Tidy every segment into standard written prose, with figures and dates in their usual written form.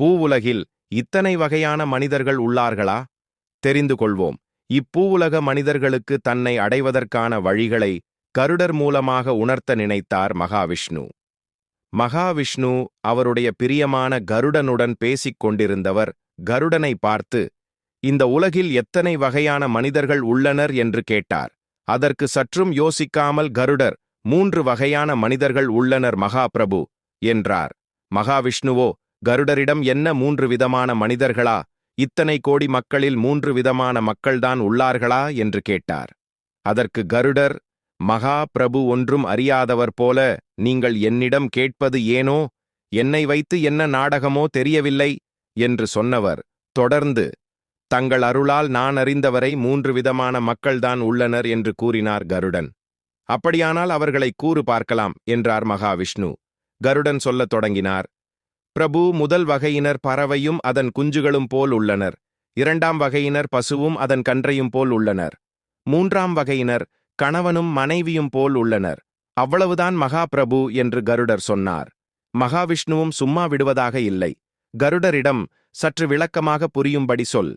பூவுலகில் இத்தனை வகையான மனிதர்கள் உள்ளார்களா? தெரிந்து கொள்வோம். இப்பூவுலக மனிதர்களுக்கு தன்னை அடைவதற்கான வழிகளை கருடர் மூலமாக உணர்த்த நினைத்தார் மகாவிஷ்ணு. மகாவிஷ்ணு அவருடைய பிரியமான கருடனுடன் பேசிக் கொண்டிருந்தவர் கருடனை பார்த்து, இந்த உலகில் எத்தனை வகையான மனிதர்கள் உள்ளனர் என்று கேட்டார். அதற்கு சற்றும் யோசிக்காமல் கருடர், 3 வகையான மனிதர்கள் உள்ளனர் மகாபிரபு என்றார். மகாவிஷ்ணுவோ, கருடரிடம் என்ன 3 விதமான மனிதர்களா? இத்தனை கோடி மக்களில் 3 விதமான மக்கள்தான் உள்ளார்களா என்று கேட்டார். அதற்கு கருடர், மகா பிரபு ஒன்றும் அறியாதவர் போல நீங்கள் என்னிடம் கேட்பது ஏனோ? என்னை வைத்து என்ன நாடகமோ தெரியவில்லை என்று சொன்னவர் தொடர்ந்து, தங்கள் அருளால் நான் அறிந்தவரை 3 விதமான மக்கள்தான் உள்ளனர் என்று கூறினார் கருடன். அப்படியானால் அவர்களை கூறு பார்க்கலாம் என்றார் மகாவிஷ்ணு. கருடன் சொல்லத் தொடங்கினார். பிரபு, முதல் வகையினர் பறவையும் அதன் குஞ்சுகளும் போல் உள்ளனர். 2ஆம் வகையினர் பசுவும் அதன் கன்றையும் போல் உள்ளனர். 3ஆம் வகையினர் கணவனும் மனைவியும் போல் உள்ளனர். அவ்வளவுதான் மகாபிரபு என்று கருடர் சொன்னார். மகாவிஷ்ணுவும் சும்மா விடுவதாக இல்லை. கருடரிடம், சற்று விளக்கமாக புரியும்படி சொல்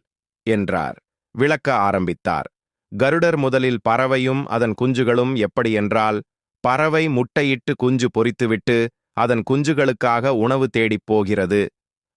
என்றார். விளக்க ஆரம்பித்தார். கருடர் முதலில் பறவையும் அதன் குஞ்சுகளும் எப்படி என்றால், பறவை முட்டையிட்டு குஞ்சு பொரித்துவிட்டு அதன் குஞ்சுகளுக்காக உணவு தேடிப் போகிறது.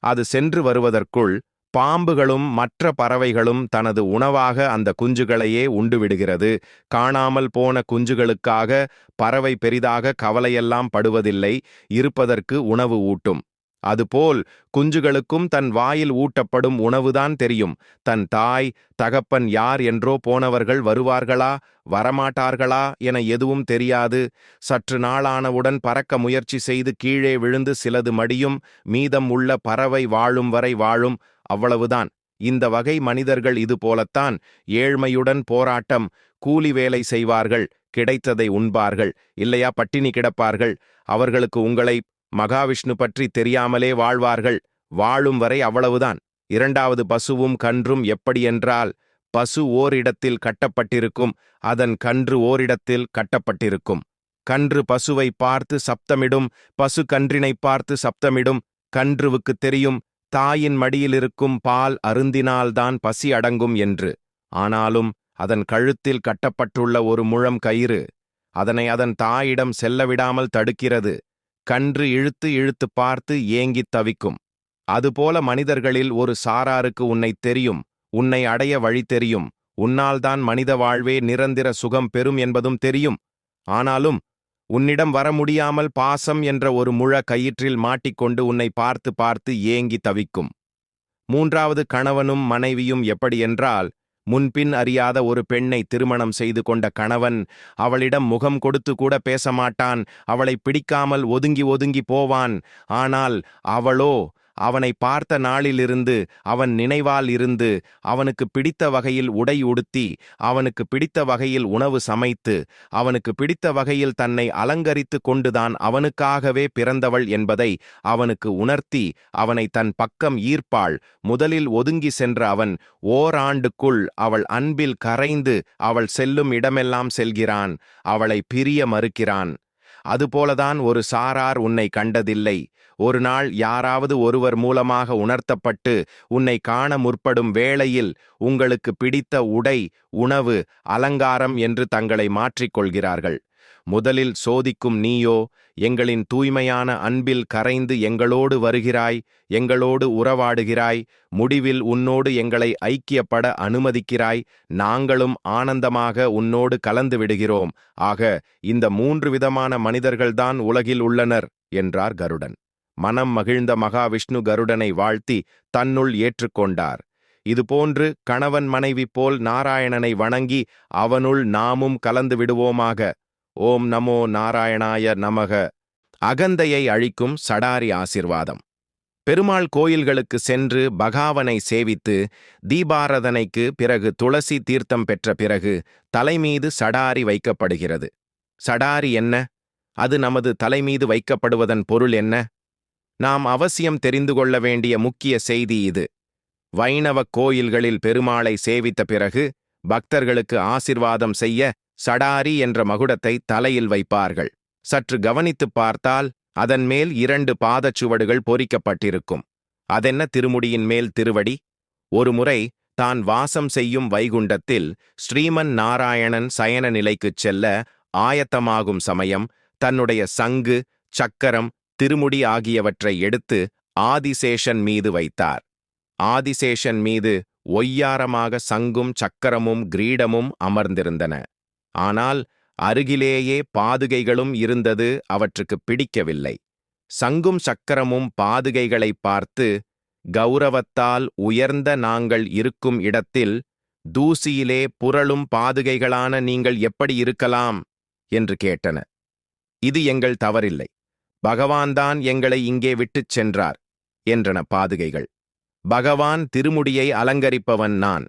அது சென்று வருவதற்குள் பாம்புகளும் மற்ற பறவைகளும் தனது உணவாக அந்த குஞ்சுகளையே உண்டுவிடுகிறது. காணாமல் போன குஞ்சுகளுக்காக பறவை பெரிதாக கவலையெல்லாம் படுவதில்லை, இருப்பதற்கு உணவு ஊட்டும். அதுபோல் குஞ்சுகளுக்கும் தன் வாயில் ஊட்டப்படும் உணவுதான் தெரியும். தன் தாய் தகப்பன் யார் என்றோ போனவர்கள் வருவார்களா வரமாட்டார்களா என எதுவும் தெரியாது. சற்று நாளானவுடன் பறக்க முயற்சி செய்து கீழே விழுந்து சிலது மடியும். மீதம் உள்ள பறவை வாழும் வரை வாழும். அவ்வளவுதான். இந்த வகை மனிதர்கள் இது போலத்தான். ஏழ்மையுடன் போராட்டம். கூலி வேலை செய்வார்கள், கிடைத்ததை உண்பார்கள், இல்லையா பட்டினி கிடப்பார்கள். அவர்களுக்கு உங்களை மகாவிஷ்ணு பற்றி தெரியாமலே வாழ்வார்கள். வாழும் வரை அவ்வளவுதான். 2வது பசுவும் கன்றும் எப்படியென்றால், பசு ஓரிடத்தில் கட்டப்பட்டிருக்கும், அதன் கன்று ஓரிடத்தில் கட்டப்பட்டிருக்கும். கன்று பசுவை பார்த்து சப்தமிடும், பசு கன்றினை பார்த்து சப்தமிடும். கன்றுவுக்கு தெரியும், தாயின் மடியிலிருக்கும் பால் அருந்தினால்தான் பசி அடங்கும் என்று. ஆனாலும் அதன் கழுத்தில் கட்டப்பட்டுள்ள ஒரு முழம் கயிறு அதனை அதன் தாயிடம் செல்லவிடாமல் தடுக்கிறது. கன்று இழுத்து இழுத்து பார்த்து ஏங்கித் தவிக்கும். அதுபோல மனிதர்களில் ஒரு சாராருக்கு உன்னை தெரியும், உன்னை அடைய வழி தெரியும், உன்னால்தான் மனித வாழ்வே நிரந்தர சுகம் பெறும் என்பதும் தெரியும். ஆனாலும் உன்னிடம் வர முடியாமல் பாசம் என்ற ஒரு முழ கயிற்றில் மாட்டிக்கொண்டு உன்னை பார்த்து பார்த்து ஏங்கி தவிக்கும். 3வது கணவனும் மனைவியும் எப்படியென்றால், முன்பின் அறியாத ஒரு பெண்ணை திருமணம் செய்து கொண்ட கணவன் அவளிடம் முகம் கொடுத்து கூட பேசமாட்டான். அவளை பிடிக்காமல் ஒதுங்கி ஒதுங்கி போவான். ஆனால் அவளோ அவனை பார்த்த நாளிலிருந்து அவன் நினைவால் இருந்து அவனுக்கு பிடித்த வகையில் உடை உடுத்தி, அவனுக்கு பிடித்த வகையில் உணவு சமைத்து, அவனுக்கு பிடித்த வகையில் தன்னை அலங்கரித்து கொண்டுதான் அவனுக்காகவே பிறந்தவள் என்பதை அவனுக்கு உணர்த்தி அவனை தன் பக்கம் ஈர்ப்பாள். முதலில் ஒதுங்கி சென்ற அவன் ஓராண்டுக்குள் அவள் அன்பில் கரைந்து அவள் செல்லும் இடமெல்லாம் செல்கிறான். அவளை பிரிய மறுக்கிறான். அதுபோலதான் ஒரு சாரார் உன்னை கண்டதில்லை. ஒரு நாள் யாராவது ஒருவர் மூலமாக உணர்த்தப்பட்டு உன்னை காண முற்படும் வேளையில் உங்களுக்கு பிடித்த உடை, உணவு, அலங்காரம் என்று தங்களை மாற்றிக்கொள்கிறார்கள். முதலில் சோதிக்கும் நீயோ எங்களின் தூய்மையான அன்பில் கரைந்து எங்களோடு வருகிறாய், எங்களோடு உறவாடுகிறாய், முடிவில் உன்னோடு எங்களை ஐக்கியப்பட அனுமதிக்கிறாய், நாங்களும் ஆனந்தமாக உன்னோடு கலந்து விடுகிறோம். ஆக இந்த 3 விதமான மனிதர்கள்தான் உலகில் உள்ளனர் என்றார் கருடன். மனம் மகிழ்ந்த மகாவிஷ்ணு கருடனை வாழ்த்தி தன்னுள் ஏற்றுக்கொண்டார். இதுபோன்று கணவன் மனைவி போல் நாராயணனை வணங்கி அவனுள் நாமும் கலந்து விடுவோமாக. ஓம் நமோ நாராயணாய நமக. அகந்தையை அழிக்கும் சடாரி ஆசிர்வாதம். பெருமாள் கோயில்களுக்கு சென்று பகாவனை சேவித்து தீபாராதனைக்கு பிறகு துளசி தீர்த்தம் பெற்ற பிறகு தலைமீது சடாரி வைக்கப்படுகிறது. சடாரி என்ன? அது நமது தலைமீது வைக்கப்படுவதன் பொருள் என்ன? நாம் அவசியம் தெரிந்து கொள்ள வேண்டிய முக்கிய செய்தி இது. வைணவ கோயில்களில் பெருமாளை சேவித்த பிறகு பக்தர்களுக்கு ஆசிர்வாதம் செய்ய சடாரி என்ற மகுடத்தை தலையில் வைப்பார்கள். சற்று கவனித்துப் பார்த்தால் அதன் மேல் 2 பாதச்சுவடுகள் பொறிக்கப்பட்டிருக்கும். அதென்ன திருமுடியின் மேல் திருவடி? ஒருமுறை தான் வாசம் செய்யும் வைகுண்டத்தில் ஸ்ரீமன் நாராயணன் சயன நிலைக்குச் செல்ல ஆயத்தமாகும் சமயம் தன்னுடைய சங்கு, சக்கரம், திருமுடி ஆகியவற்றை எடுத்து ஆதிசேஷன் மீது வைத்தார். ஆதிசேஷன் மீது ஒய்யாரமாக சங்கும் சக்கரமும் கிரீடமும் அமர்ந்திருந்தன. ஆனால் அருகிலேயே பாதுகைகளும் இருந்தது அவற்றுக்கு பிடிக்கவில்லை. சங்கும் சக்கரமும் பாதுகைகளை பார்த்து, கௌரவத்தால் உயர்ந்த நாங்கள் இருக்கும் இடத்தில் தூசியிலே புரளும் பாதுகைகளான நீங்கள் எப்படி இருக்கலாம் என்று கேட்டன. இது எங்கள் தவறில்லை, பகவான்தான் எங்களை இங்கே விட்டுச் சென்றார் என்றன பாதுகைகள். பகவான் திருமுடியை அலங்கரிப்பவன் நான்,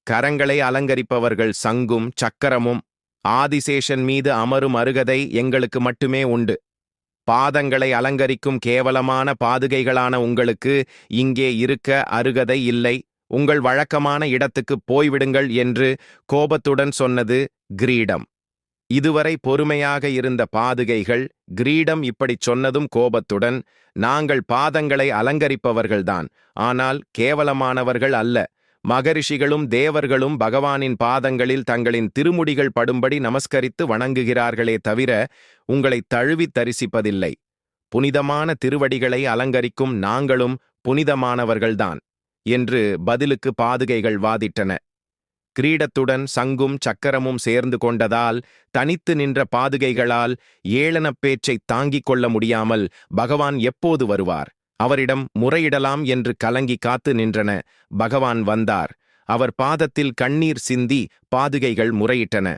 கரங்களை அலங்கரிப்பவர்கள் சங்கும் சக்கரமும். ஆதிசேஷன் மீது அமரும் அருகதை எங்களுக்கு மட்டுமே உண்டு. பாதங்களை அலங்கரிக்கும் கேவலமான பாதுகைகளான உங்களுக்கு இங்கே இருக்க அருகதை இல்லை. உங்கள் வழக்கமான இடத்துக்குப் போய்விடுங்கள் என்று கோபத்துடன் சொன்னது கிரீடம். இதுவரை பொறுமையாக இருந்த பாதுகைகள் கிரீடம் இப்படிச் சொன்னதும் கோபத்துடன், நாங்கள் பாதங்களை அலங்கரிப்பவர்கள்தான், ஆனால் கேவலமானவர்கள் அல்ல. மகரிஷிகளும் தேவர்களும் பகவானின் பாதங்களில் தங்களின் திருமுடிகள் படும்படி நமஸ்கரித்து வணங்குகிறார்களே தவிர உங்களை தழுவித் தரிசிப்பதில்லை. புனிதமான திருவடிகளை அலங்கரிக்கும் நாங்களும் புனிதமானவர்கள்தான் என்று பதிலுக்கு பாதுகைகள் வாதிட்டன. கிரீடத்துடன் சங்கும் சக்கரமும் சேர்ந்து கொண்டதால் தனித்து நின்ற பாதுகைகளால் ஏளனப் பேச்சைத் தாங்கிக் கொள்ள முடியாமல் பகவான் எப்போது வருவார், அவரிடம் முறையிடலாம் என்று கலங்கி காத்து நின்றன. பகவான் வந்தார். அவர் பாதத்தில் கண்ணீர் சிந்தி பாதுகைகள் முறையிட்டன.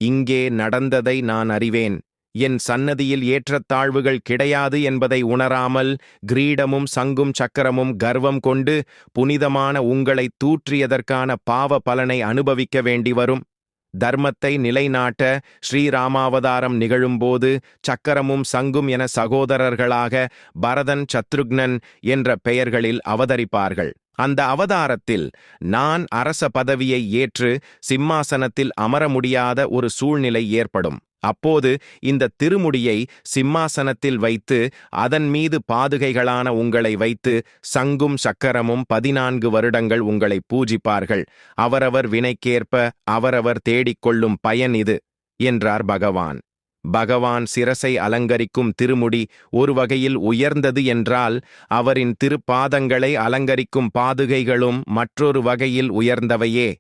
இங்கே நடந்ததை நான் அறிவேன். என் சன்னதியில் ஏற்றத்தாழ்வுகள் கிடையாது என்பதை உணராமல் கிரீடமும் சங்கும் சக்கரமும் கர்வம் கொண்டு புனிதமான உங்களை தூற்றியதற்கான பாவ பலனை அனுபவிக்க வேண்டி வரும். தர்மத்தை நிலைநாட்ட ஸ்ரீராமாவதாரம் நிகழும்போது சக்கரமும் சங்கும் என சகோதரர்களாக பரதன், சத்ருக்னன் என்ற பெயர்களில் அவதரிப்பார்கள். அந்த அவதாரத்தில் நான் அரச பதவியை ஏற்று சிம்மாசனத்தில் அமர முடியாத ஒரு சூழ்நிலை ஏற்படும். அப்போது இந்த திருமுடியை சிம்மாசனத்தில் வைத்து அதன் மீது பாதுகைகளான உங்களை வைத்து சங்கும் சக்கரமும் 14 வருடங்கள் உங்களை பூஜிப்பார்கள். அவரவர் வினைக்கேற்ப அவரவர் தேடிக்கொள்ளும் பயன் இது என்றார் பகவான். பகவான் சிரசை அலங்கரிக்கும் திருமுடி ஒரு வகையில் உயர்ந்தது என்றால், அவரின் திருப்பாதங்களை அலங்கரிக்கும் பாதுகைகளும் மற்றொரு வகையில் உயர்ந்தவையே.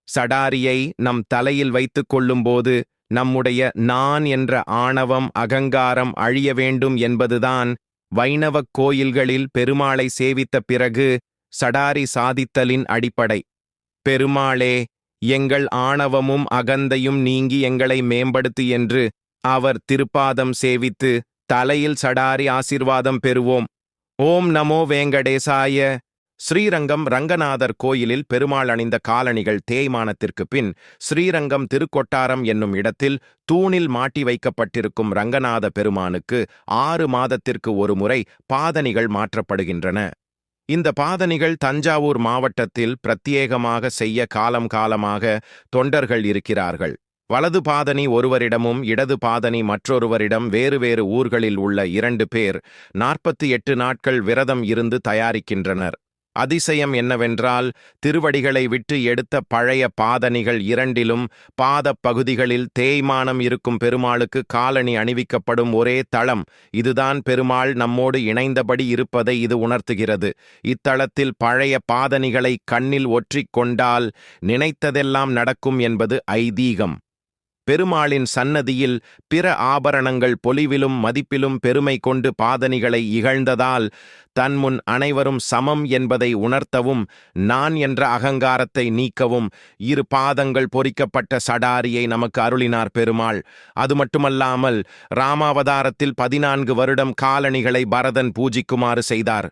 சடாரியை நம் தலையில் வைத்துக் கொள்ளும்போது நம்முடைய நான் என்ற ஆணவம், அகங்காரம் அழிய வேண்டும் என்பதுதான் வைணவக் கோயில்களில் பெருமாளை சேவித்த பிறகு சடாரி சாதித்தலின் அடிப்படை. பெருமாளே, எங்கள் ஆணவமும் அகந்தையும் நீங்கி எங்களை மேம்படுத்து என்று அவர் திருப்பாதம் சேவித்து தலையில் சடாரி ஆசீர்வாதம் பெறுவோம். ஓம் நமோ வேங்கடேசாய. ஸ்ரீரங்கம் ரங்கநாதர் கோயிலில் பெருமாள் அணிந்த காலணிகள் தேய்மானத்திற்கு பின் ஸ்ரீரங்கம் திருக்கொட்டாரம் என்னும் இடத்தில் தூணில் மாட்டி வைக்கப்பட்டிருக்கும் ரங்கநாத பெருமானுக்கு 6 மாதத்திற்கு ஒரு முறை பாதணிகள் மாற்றப்படுகின்றன. இந்த பாதணிகள் தஞ்சாவூர் மாவட்டத்தில் பிரத்யேகமாக செய்ய காலம் காலமாக தொண்டர்கள் இருக்கிறார்கள். வலது பாதணி ஒருவரிடமும் இடது பாதணி மற்றொருவரிடம் வேறு வேறு ஊர்களில் உள்ள 2 பேர் 48 நாட்கள் விரதம் இருந்து தயாரிக்கின்றனர். அதிசயம் என்னவென்றால், திருவடிகளை விட்டு எடுத்த பழைய பாதணிகள் இரண்டிலும் பாதப் பகுதிகளில் தேய்மானம் இருக்கும் பெருமாளுக்கு காலணி அணிவிக்கப்படும் ஒரே தளம். இதுதான் பெருமாள் நம்மோடு இணைந்தபடி இருப்பதை இது உணர்த்துகிறது. இத்தளத்தில் பழைய பாதணிகளை கண்ணில் ஒற்றிக் கொண்டால் நினைத்ததெல்லாம் நடக்கும் என்பது ஐதீகம். பெருமாளின் சன்னதியில் பிற ஆபரணங்கள் பொலிவிலும் மதிப்பிலும் பெருமை கொண்டு பாதணிகளை இகழ்ந்ததால் தன்முன் அனைவரும் சமம் என்பதை உணர்த்தவும் நான் என்ற அகங்காரத்தை நீக்கவும் 2 பாதங்கள் பொறிக்கப்பட்ட சடாரியை நமக்கு அருளினார் பெருமாள். அது மட்டுமல்லாமல் ராமாவதாரத்தில் 14 வருடம் காலணிகளை பரதன் பூஜிக்குமாறு செய்தார்.